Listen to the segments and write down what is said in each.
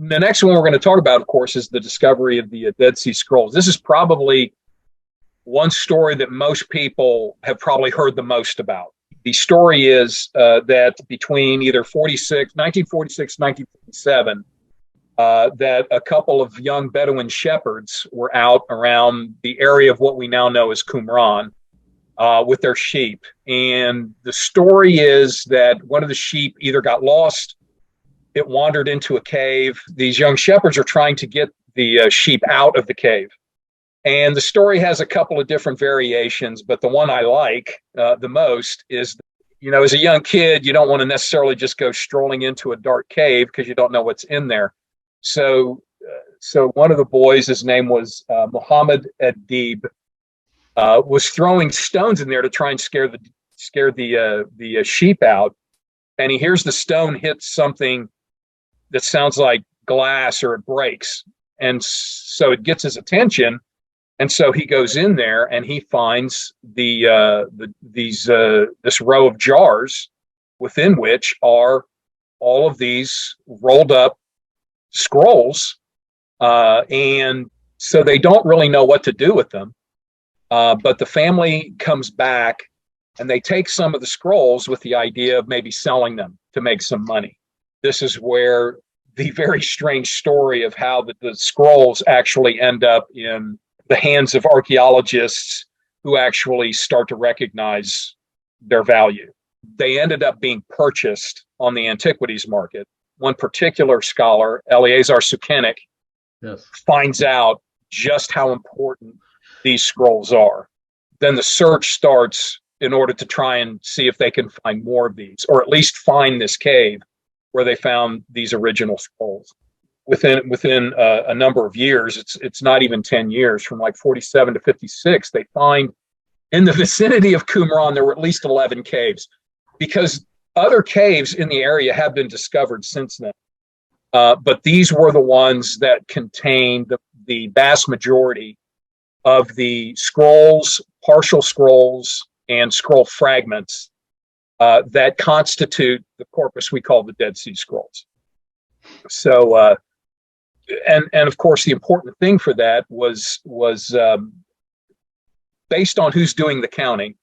the next one we're going to talk about, of course, is the discovery of the Dead Sea Scrolls. This is probably one story that most people have probably heard the most about. The story is that between either 1946, 1947, that a couple of young Bedouin shepherds were out around the area of what we now know as Qumran with their sheep. And the story is that one of the sheep either got lost, it wandered into a cave. These young shepherds are trying to get the sheep out of the cave. And the story has a couple of different variations, but the one I like the most is, as a young kid, you don't want to necessarily just go strolling into a dark cave because you don't know what's in there. So one of the boys, his name was Muhammad Adib, was throwing stones in there to try and scare the sheep out. And he hears the stone hit something that sounds like glass, or it breaks. And so it gets his attention. And so he goes in there and he finds this row of jars within which are all of these rolled up scrolls. And so they don't really know what to do with them. But the family comes back and they take some of the scrolls with the idea of maybe selling them to make some money. This is where the very strange story of how the scrolls actually end up in the hands of archaeologists who actually start to recognize their value. They ended up being purchased on the antiquities market. One particular scholar, Eleazar Sukenik, yes, finds out just how important these scrolls are. Then the search starts in order to try and see if they can find more of these, or at least find this cave where they found these original scrolls. Within a number of years, it's not even 10 years, from like 47 to 56, they find in the vicinity of Qumran, there were at least 11 caves, because other caves in the area have been discovered since then. But these were the ones that contained the vast majority of the scrolls, partial scrolls, and scroll fragments that constitute the corpus we call the Dead Sea Scrolls. So, and of course, the important thing for that was based on who's doing the counting.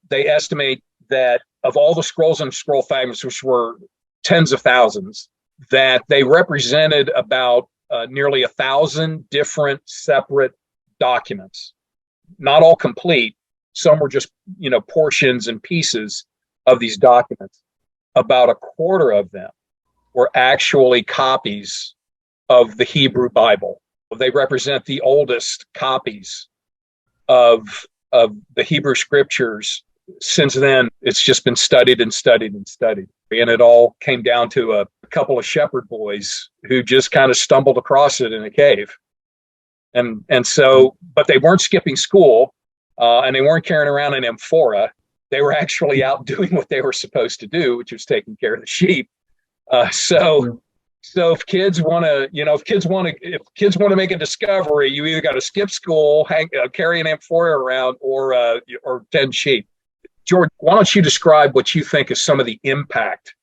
They estimate that of all the scrolls and scroll fragments, which were tens of thousands, that they represented about nearly 1,000 different separate documents. Not all complete. Some were just, portions and pieces of these documents. About a quarter of them were actually copies of the Hebrew Bible. They represent the oldest copies of the Hebrew scriptures. Since then, it's just been studied and studied and studied. And it all came down to a couple of shepherd boys who just kind of stumbled across it in a cave. And so, but they weren't skipping school, and they weren't carrying around an amphora. They were actually out doing what they were supposed to do, which was taking care of the sheep. So if kids want to make a discovery, you either got to skip school, carry an amphora around, or tend sheep. George, why don't you describe what you think is some of the impact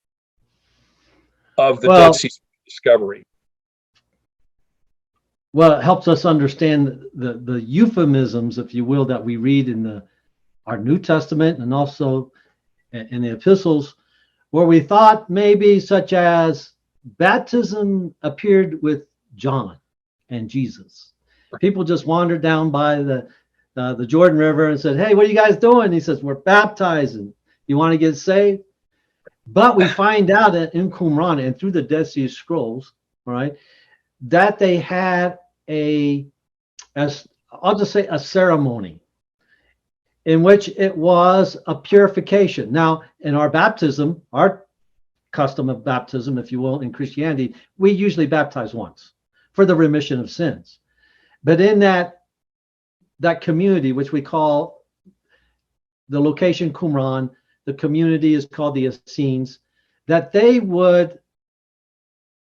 of the Dead Sea discovery? Well, it helps us understand the euphemisms, if you will, that we read in our New Testament and also in the epistles, where we thought maybe such as baptism appeared with John and Jesus. People just wandered down by the Jordan River and said, "Hey, what are you guys doing?" He says, "We're baptizing. You want to get saved?" But we find out that in Qumran and through the Dead Sea Scrolls, right, that they had I'll just say a ceremony in which it was a purification. Now, in our baptism, our custom of baptism, if you will, in Christianity, we usually baptize once for the remission of sins. But in that community, which we call the location Qumran, the community is called the Essenes, that they would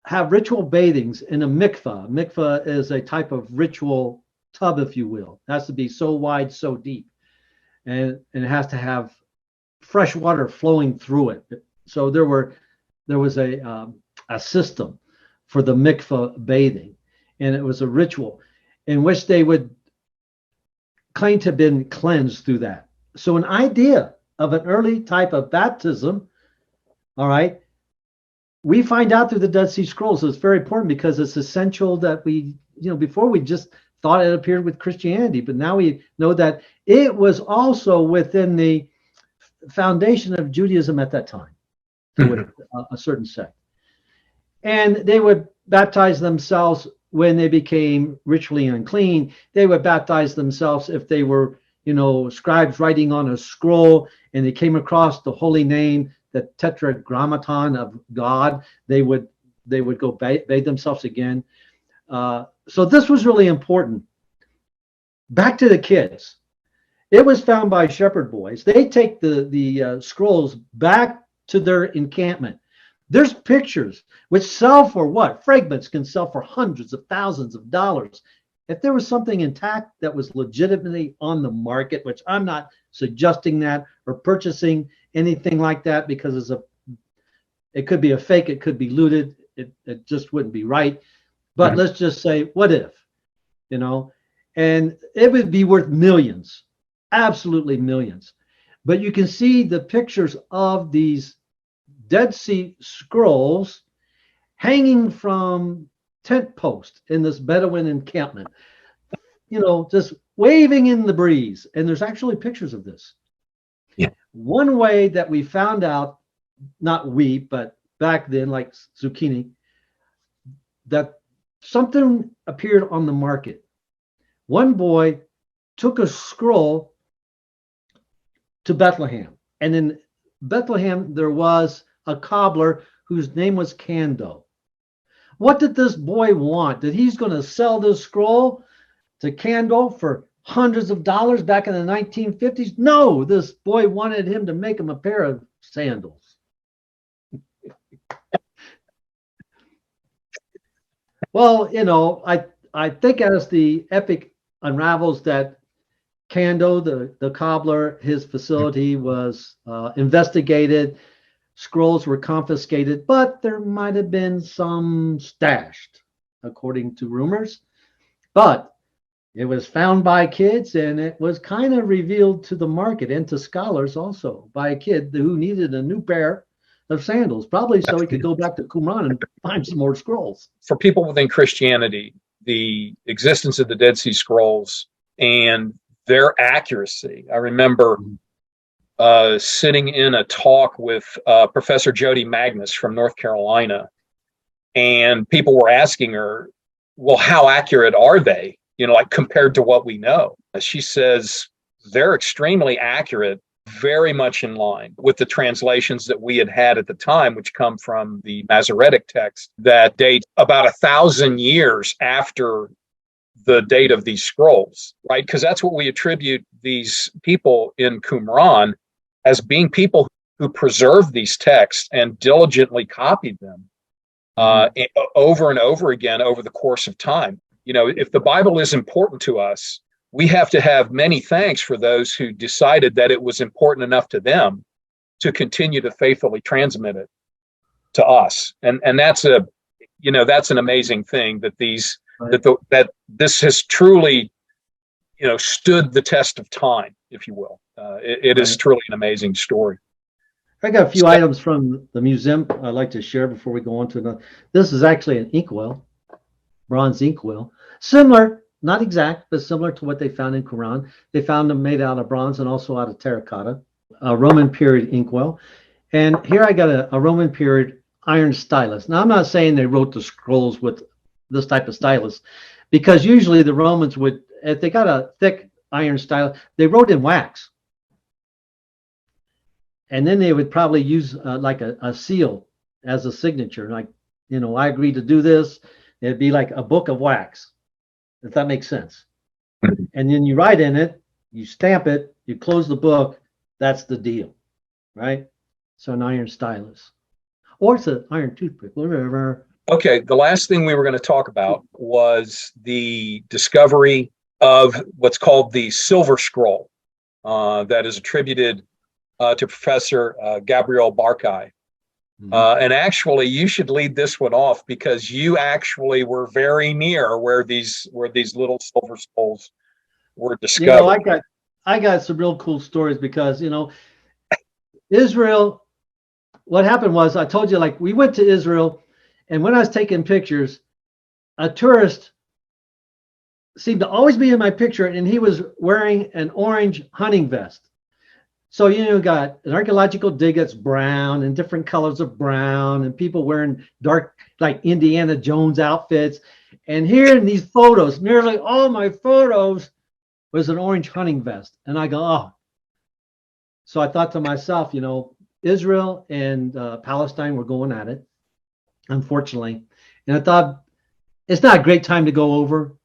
have ritual bathings in a mikvah. Mikvah is a type of ritual tub, if you will. It has to be so wide, so deep. And it has to have fresh water flowing through it. So there was a system for the mikveh bathing. And it was a ritual in which they would claim to have been cleansed through that. So an idea of an early type of baptism, all right, we find out through the Dead Sea Scrolls. So it's very important because it's essential that we, before we just thought it appeared with Christianity, but now we know that it was also within the foundation of Judaism at that time, to a certain sect. And they would baptize themselves when they became ritually unclean. They would baptize themselves if they were, scribes writing on a scroll and they came across the holy name, the tetragrammaton of God. They would go bathe themselves again. So this was really important. Back to the kids. It was found by shepherd boys. They take the scrolls back to their encampment. There's pictures which sell for what? Fragments can sell for hundreds of thousands of dollars. If there was something intact that was legitimately on the market, which I'm not suggesting that or purchasing anything like that, because it could be a fake, it could be looted, it just wouldn't be right. But let's just say, what if, and it would be worth millions, absolutely millions. But you can see the pictures of these Dead Sea Scrolls hanging from tent posts in this Bedouin encampment, just waving in the breeze. And there's actually pictures of this. Yeah. One way that we found out, not we, but back then, like Zucchini, that something appeared on the market. One boy took a scroll to Bethlehem. And in Bethlehem, there was a cobbler whose name was Kando. What did this boy want? That he's going to sell this scroll to Kando for hundreds of dollars back in the 1950s? No, this boy wanted him to make him a pair of sandals. Well, I think as the epic unravels that Kando, the cobbler, his facility was investigated, scrolls were confiscated, but there might have been some stashed, according to rumors. But it was found by kids, and it was kind of revealed to the market and to scholars also by a kid who needed a new pair of sandals, probably so he could go back to Qumran and find some more scrolls. For people within Christianity, the existence of the Dead Sea Scrolls and their accuracy. I remember sitting in a talk with Professor Jody Magnus from North Carolina, and people were asking her, well, how accurate are they, like compared to what we know? She says they're extremely accurate, very much in line with the translations that we had at the time, which come from the Masoretic text that date about 1,000 years after the date of these scrolls, right? Because that's what we attribute these people in Qumran as being people who preserved these texts and diligently copied them over and over again over the course of time. If the Bible is important to us, we have to have many thanks for those who decided that it was important enough to them to continue to faithfully transmit it to us. And that's that's an amazing thing that these that this has truly stood the test of time, if you will. It is truly an amazing story. I got a few items from the museum I'd like to share before we go on to another. This is actually an inkwell, bronze inkwell, similar, not exact, but similar to what they found in Qumran. They found them made out of bronze and also out of terracotta, a Roman period inkwell. And here I got a Roman period iron stylus. Now, I'm not saying they wrote the scrolls with this type of stylus, because usually the Romans would, if they got a thick iron stylus, they wrote in wax. And then they would probably use like a seal as a signature, like, I agreed to do this. It'd be like a book of wax, if that makes sense. And then you write in it, you stamp it, you close the book, that's the deal, right? So an iron stylus. Or it's an iron toothpick, whatever. Okay, the last thing we were going to talk about was the discovery of what's called the Silver Scroll that is attributed to Professor Gabriel Barkay. Mhm. And actually, you should lead this one off because you actually were very near where these little silver skulls were You know, discovered. I got some real cool stories because, Israel, what happened was I told you, like, we went to Israel, and when I was taking pictures, a tourist seemed to always be in my picture, and he was wearing an orange hunting vest. So, got an archaeological dig that's brown and different colors of brown, and people wearing dark, like Indiana Jones outfits. And here in these photos, nearly all my photos was an orange hunting vest. And I go, oh. So I thought to myself, Israel and Palestine were going at it, unfortunately. And I thought, it's not a great time to go over,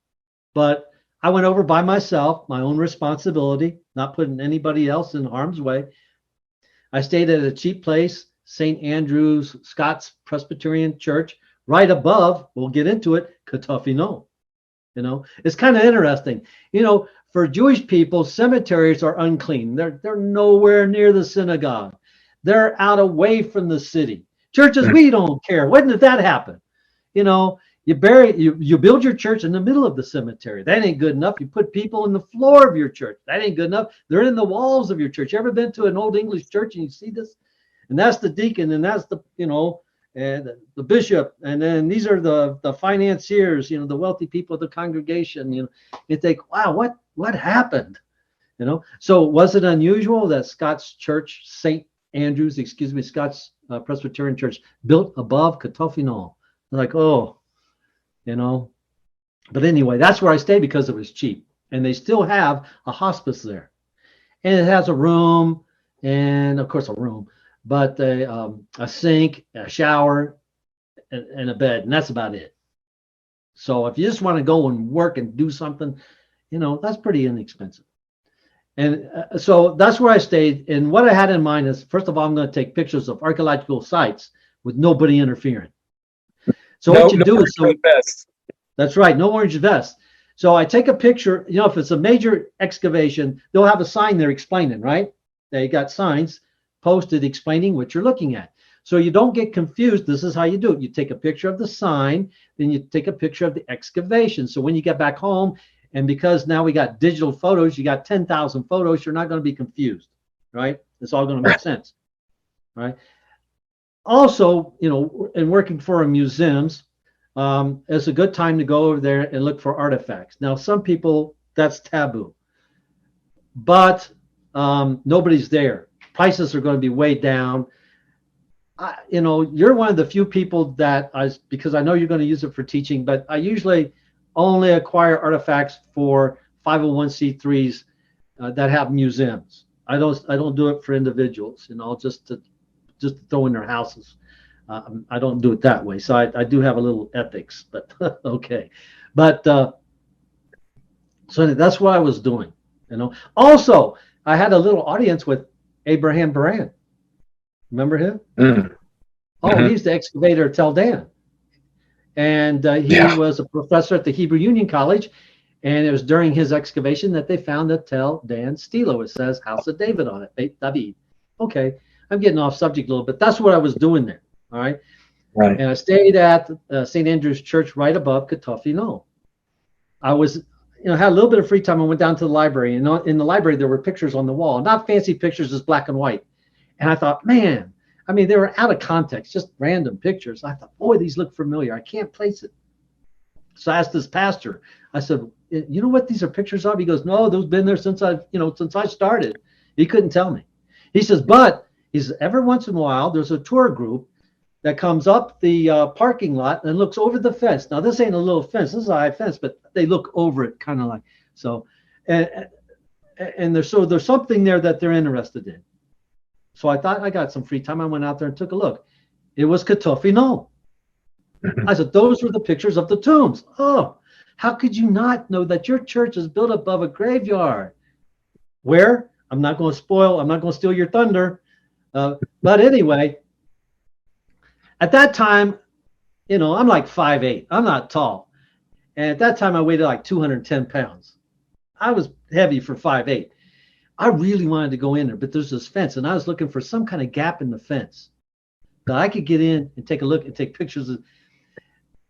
but I went over by myself, my own responsibility, not putting anybody else in harm's way. I stayed at a cheap place, St. Andrew's Scots Presbyterian Church, right above, we'll get into it, Katafino. It's kind of interesting. For Jewish people, cemeteries are unclean. They're nowhere near the synagogue. They're out away from the city. Churches, we don't care. When did that happen? You build your church in the middle of the cemetery. That ain't good enough. You put people in the floor of your church. That ain't good enough. They're in the walls of your church. You ever been to an old English church and you see this? And that's the deacon, and that's and the bishop, and then these are the financiers, the wealthy people of the congregation. You think, wow, what happened? So was it unusual that Scots Church, St. Andrews, Scots Presbyterian Church built above Katofino? Like, oh, but anyway, that's where I stayed because it was cheap, and they still have a hospice there, and it has a room, and of course a room, but a sink, a shower, and a bed, and that's about it. So if you just want to go and work and do something, that's pretty inexpensive. And so that's where I stayed. And what I had in mind is, first of all, I'm going to take pictures of archaeological sites with nobody interfering. So what you do is, that's right, no orange vest. So I take a picture. If it's a major excavation, they'll have a sign there explaining, right? They got signs posted explaining what you're looking at. So you don't get confused. This is how you do it. You take a picture of the sign, then you take a picture of the excavation. So when you get back home, and because now we got digital photos, you got 10,000 photos, you're not going to be confused, right? It's all going to make sense, right? Also, in working for museums, it's a good time to go over there and look for artifacts. Now, some people, that's taboo, but nobody's there. Prices are going to be way down. You're one of the few people that because I know you're going to use it for teaching, but I usually only acquire artifacts for 501c3s that have museums. I don't do it for individuals, just to throw in their houses. I don't do it that way. So I do have a little ethics, but okay. But so that's what I was doing. Also, I had a little audience with Abraham Baran. Remember him? Mm-hmm. Oh, he's the excavator at Tel Dan. And he was a professor at the Hebrew Union College. And it was during his excavation that they found the Tel Dan stelo. It says House of David on it, Beit David. Okay, I'm getting off subject a little bit. That's what I was doing there. All right. Right. And I stayed at St. Andrew's Church right above Katofino. I was, had a little bit of free time. I went down to the library, and in the library there were pictures on the wall, not fancy pictures, just black and white. And I thought, man, they were out of context, just random pictures. I thought, boy, these look familiar. I can't place it. So I asked this pastor. I said, you know what these are pictures of? He goes, no, those been there since I started. He couldn't tell me. He says, but every once in a while there's a tour group that comes up the parking lot and looks over the fence. Now, this ain't a little fence. This is a high fence, but they look over it kind of like so. And there's something there that they're interested in. So I thought I got some free time. I went out there and took a look. It was Katofino. I said, those were the pictures of the tombs. Oh, how could you not know that your church is built above a graveyard? Where? I'm not going to steal your thunder. But anyway, at that time, I'm like 5'8". I'm not tall. And at that time, I weighed like 210 pounds. I was heavy for 5'8". I really wanted to go in there, but there's this fence, and I was looking for some kind of gap in the fence. I could get in and take a look and take pictures of.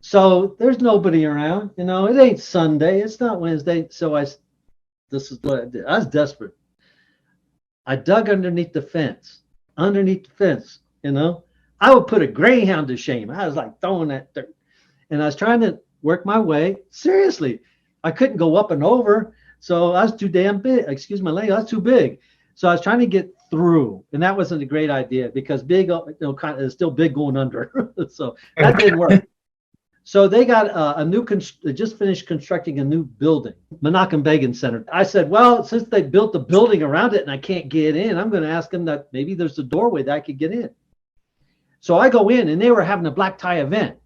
So there's nobody around, you know. It ain't Sunday, it's not Wednesday. So this is what I did. I was desperate. I dug underneath the fence, you know. I would put a greyhound to shame. I was like throwing that dirt, and I was trying to work my way. Seriously, I couldn't go up and over, so I was too damn big. Excuse my language, I was too big. So I was trying to get through, and that wasn't a great idea because big, you know, kind of is still big going under. So that didn't work. So they got a new, they just finished constructing a new building, Menachem Begin Center. I said, well, since they built the building around it and I can't get in, I'm going to ask them that maybe there's a doorway that I could get in. So I go in, and they were having a black tie event,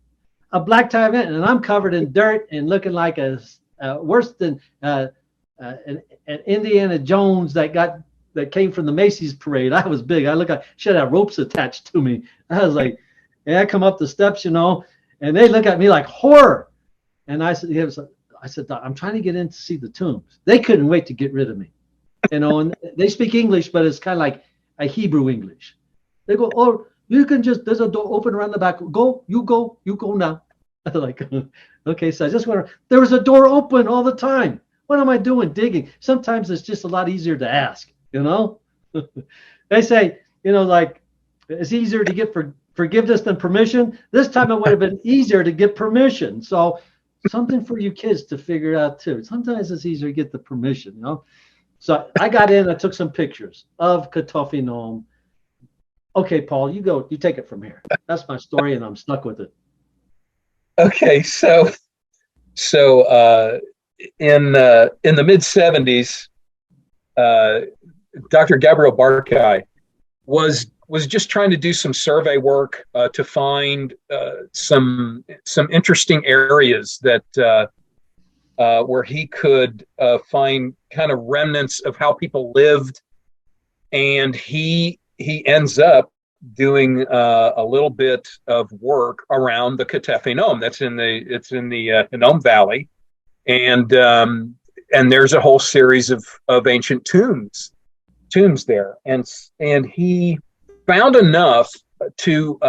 and I'm covered in dirt and looking like a worse than an Indiana Jones that came from the Macy's parade. I was big. I look like should have ropes attached to me. I was like, and I come up the steps, you know. And they look at me like horror. And I said, I'm trying to get in to see the tombs. They couldn't wait to get rid of me. You know, and they speak English, but it's kind of like a Hebrew English. They go, oh, you can just, there's a door open around the back. You go now. I'm like, okay, so I just went, there was a door open all the time. What am I doing? Digging. Sometimes it's just a lot easier to ask, you know? They say, you know, like, it's easier to get forgiveness than permission. This time it would have been easier to get permission. So something for you kids to figure out too. Sometimes it's easier to get the permission, you know. So I got in, I took some pictures of Katofinom. Okay, Paul, you take it from here. That's my story, and I'm stuck with it. Okay, so in the mid '70s, Dr. Gabriel Barkai was just trying to do some survey work to find some interesting areas that where he could find kind of remnants of how people lived, and he ends up doing a little bit of work around the Ketefe Nome. It's in the Hinnom Valley, and there's a whole series of ancient tombs there, and he found enough to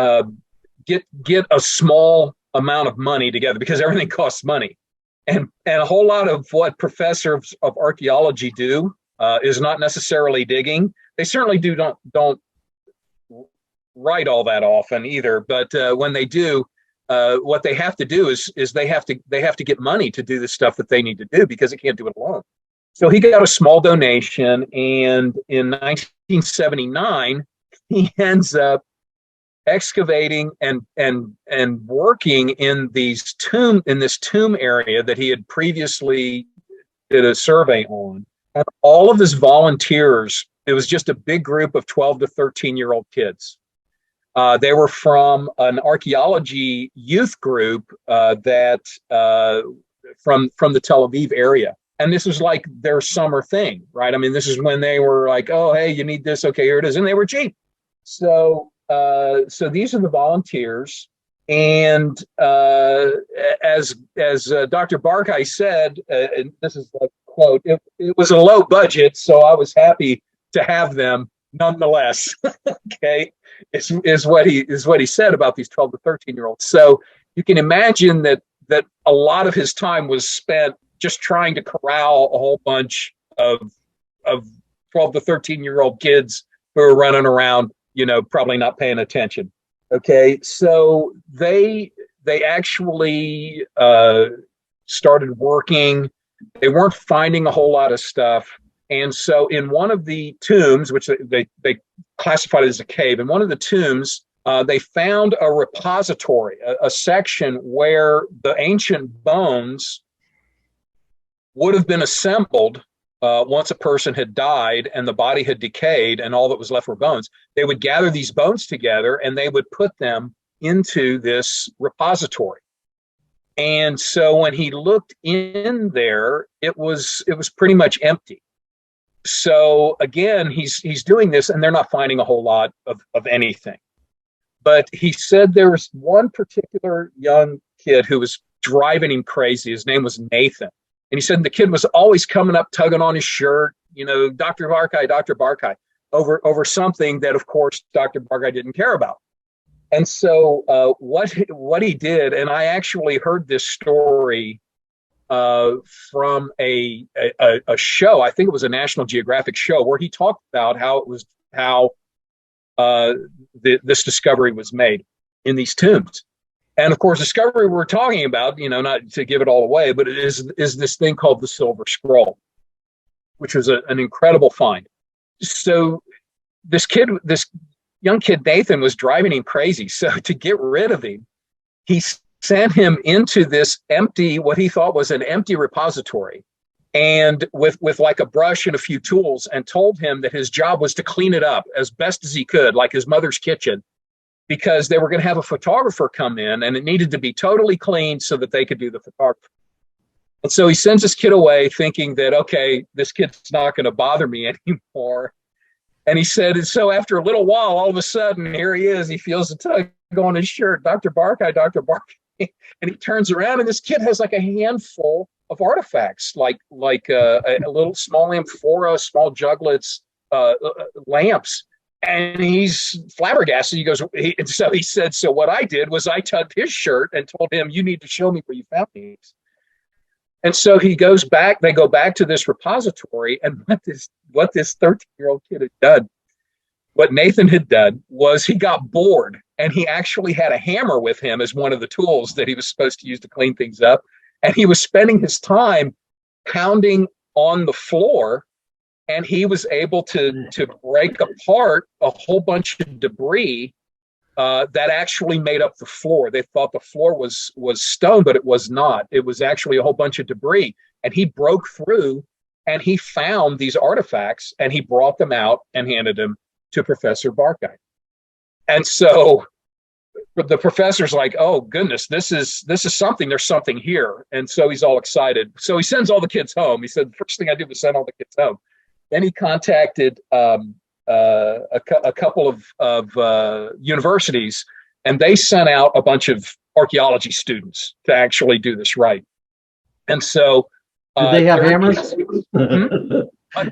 get a small amount of money together, because everything costs money, and a whole lot of what professors of archaeology do is not necessarily digging. They certainly don't write all that often either, but when they do, what they have to do is they have to get money to do the stuff that they need to do, because they can't do it alone. So he got a small donation, and in 1979 he ends up excavating and working in this tomb area that he had previously did a survey on. And all of his volunteers, it was just a big group of 12 to 13-year-old kids. They were from an archaeology youth group from the Tel Aviv area. And this was like their summer thing, right? I mean, this is when they were like, oh, hey, you need this. Okay, here it is. And they were cheap. So these are the volunteers. And as Dr. Barkai said, and this is like a quote, it was a low budget, so I was happy to have them nonetheless. Okay, is what he said about these 12 to 13-year-olds. So you can imagine that a lot of his time was spent just trying to corral a whole bunch of 12 to 13-year-old kids who are running around, you know, probably not paying attention. Okay, so they actually started working. They weren't finding a whole lot of stuff. And so in one of the tombs, which they classified as a cave, in one of the tombs, they found a repository, a section where the ancient bones would have been assembled once a person had died and the body had decayed and all that was left were bones. They would gather these bones together and they would put them into this repository. And so when he looked in there, it was pretty much empty. So again, he's doing this and they're not finding a whole lot of anything. But he said there was one particular young kid who was driving him crazy. His name was Nathan. And he said the kid was always coming up, tugging on his shirt, you know, Dr. Barkai, over something that, of course, Dr. Barkai didn't care about. And so what he did, and I actually heard this story from a show. I think it was a National Geographic show where he talked about how this discovery was made in these tombs. And of course, discovery we're talking about, not to give it all away, but it is this thing called the Silver Scroll, which was an incredible find. So this young kid, Nathan, was driving him crazy. So to get rid of him, he sent him into this what he thought was an empty repository, and with like a brush and a few tools, and told him that his job was to clean it up as best as he could, like his mother's kitchen, because they were going to have a photographer come in and it needed to be totally clean so that they could do the photography. And so he sends this kid away thinking that, okay, this kid's not going to bother me anymore. And he said, and so after a little while, all of a sudden, here he is. He feels a tug on his shirt, Dr. Barkai, Dr. Barkai. And he turns around, and this kid has like a handful of artifacts, like a little small amphora, small juglets, lamps. And he's flabbergasted. He goes, so he said, so what I did was I tugged his shirt and told him, you need to show me where you found these. And so he goes back, they go back to this repository, and what this 13-year-old kid had done, what Nathan had done, was he got bored, and he actually had a hammer with him as one of the tools that he was supposed to use to clean things up. And he was spending his time pounding on the floor, and he was able to break apart a whole bunch of debris that actually made up the floor. They thought the floor was stone, but it was not. It was actually a whole bunch of debris. And he broke through, and he found these artifacts, and he brought them out and handed them to Professor Barkai. And so the professor's like, oh goodness, this is something. There's something here. And so he's all excited. So he sends all the kids home. He said, the first thing I did was send all the kids home. Then he contacted a couple of universities, and they sent out a bunch of archaeology students to actually do this right. And so did they have hammers?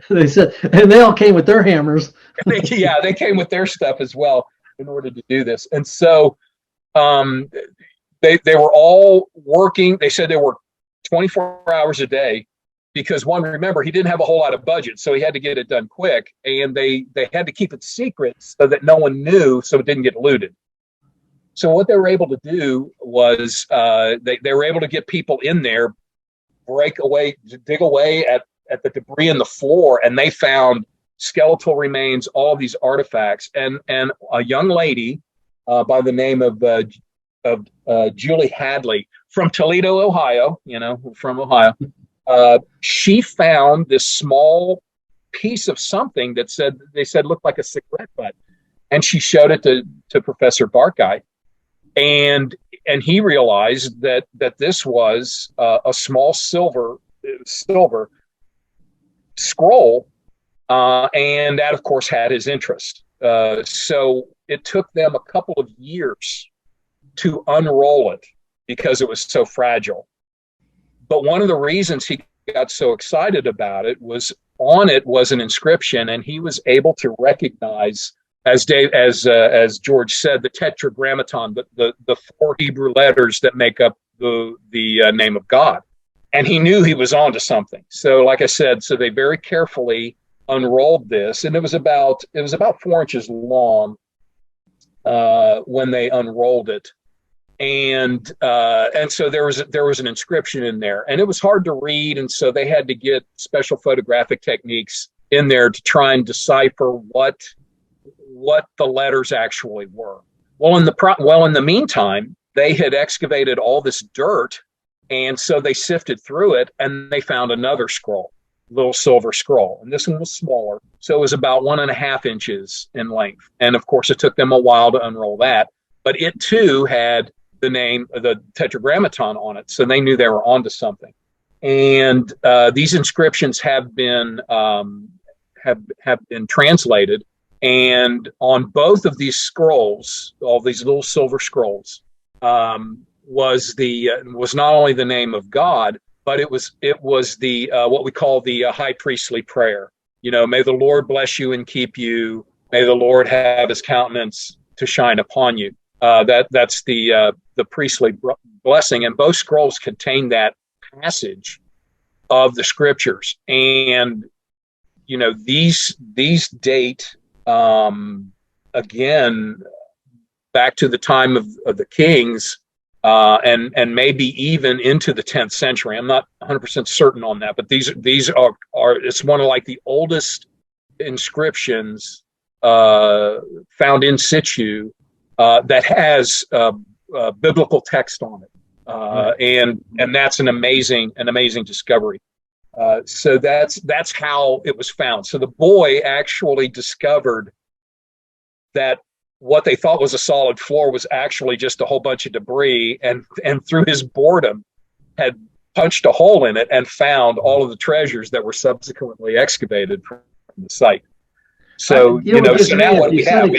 They said, and they all came with their hammers. They came with their stuff as well in order to do this. And so they were all working. They said they worked 24 hours a day, because remember, he didn't have a whole lot of budget, so he had to get it done quick, and they had to keep it secret so that no one knew, so it didn't get looted. So what they were able to do was they were able to get people in there, dig away at the debris in the floor, and they found skeletal remains, all of these artifacts, and a young lady by the name of Julie Hadley from Toledo, Ohio, from Ohio. She found this small piece of something that they said looked like a cigarette butt, and she showed it to Professor Barkai, and he realized that this was a small silver scroll, and that of course had his interest. So it took them a couple of years to unroll it because it was so fragile. But one of the reasons he got so excited about it was on it was an inscription, and he was able to recognize, as George said, the tetragrammaton, the four Hebrew letters that make up the name of God. And he knew he was onto something. So, like I said, so they very carefully unrolled this, and it was about 4 inches long when they unrolled it. And so there was an inscription in there, and it was hard to read, and so they had to get special photographic techniques in there to try and decipher what the letters actually were. Well, in the meantime, they had excavated all this dirt, and so they sifted through it, and they found another scroll, little silver scroll, and this one was smaller, so it was about 1.5 inches in length. And of course, it took them a while to unroll that, but it too had the tetragrammaton on it, so they knew they were onto something. And these inscriptions have been translated, and on both of these scrolls, all these little silver scrolls, was not only the name of God, but it was the what we call the high priestly prayer. May the Lord bless you and keep you. May the Lord have his countenance to shine upon you. That's the priestly blessing, and both scrolls contain that passage of the scriptures. And these date again back to the time of the kings, and maybe even into the 10th century. I'm not 100% certain on that, but these are it's one of like the oldest inscriptions found in situ that has biblical text on it, and that's an amazing discovery. So that's how it was found. So the boy actually discovered that what they thought was a solid floor was actually just a whole bunch of debris, and through his boredom had punched a hole in it and found all of the treasures that were subsequently excavated from the site. So so now what we have.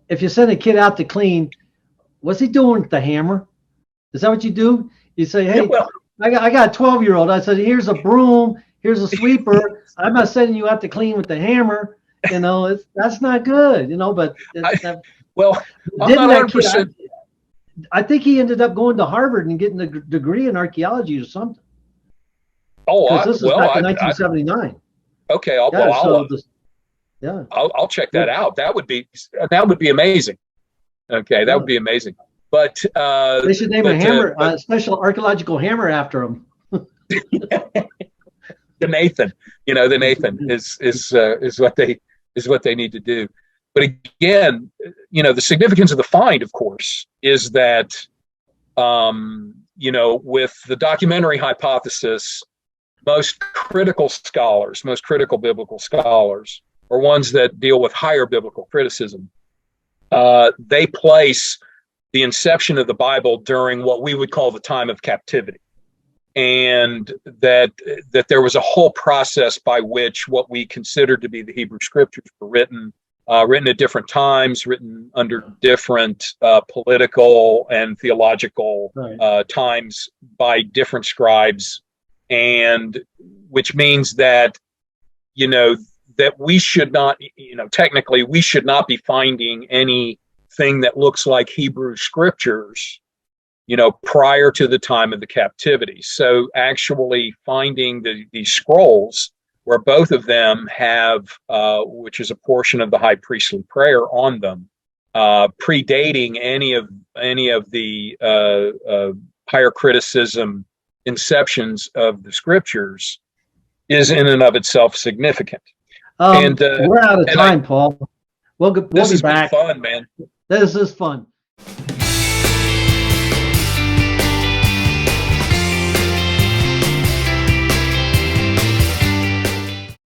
If you send a kid out to clean, what's he doing with the hammer? Is that what you do? You say, hey, I got a 12-year-old. I said, here's a broom, here's a sweeper. I'm not sending you out to clean with the hammer. That's not good. But I'm not 100%. I think he ended up going to Harvard and getting a degree in archaeology or something. Oh, this is back in 1979. Okay, I'll check that out. That would be amazing. Okay, that would be amazing. But they should name a hammer, a special archaeological hammer after him. The Nathan, the Nathan is what they need to do. But again, the significance of the find, of course, is that with the documentary hypothesis, most critical biblical scholars, or ones that deal with higher biblical criticism, they place the inception of the Bible during what we would call the time of captivity, and that there was a whole process by which what we consider to be the Hebrew Scriptures were written at different times, written under different political and theological times by different scribes, and which means that that we should not, technically we should not be finding anything that looks like Hebrew Scriptures, prior to the time of the captivity. So actually finding these scrolls where both of them have, which is a portion of the high priestly prayer on them, predating any of the higher criticism inceptions of the Scriptures, is in and of itself significant. We're out of time, Paul. We'll be back. Been fun, man. This is fun.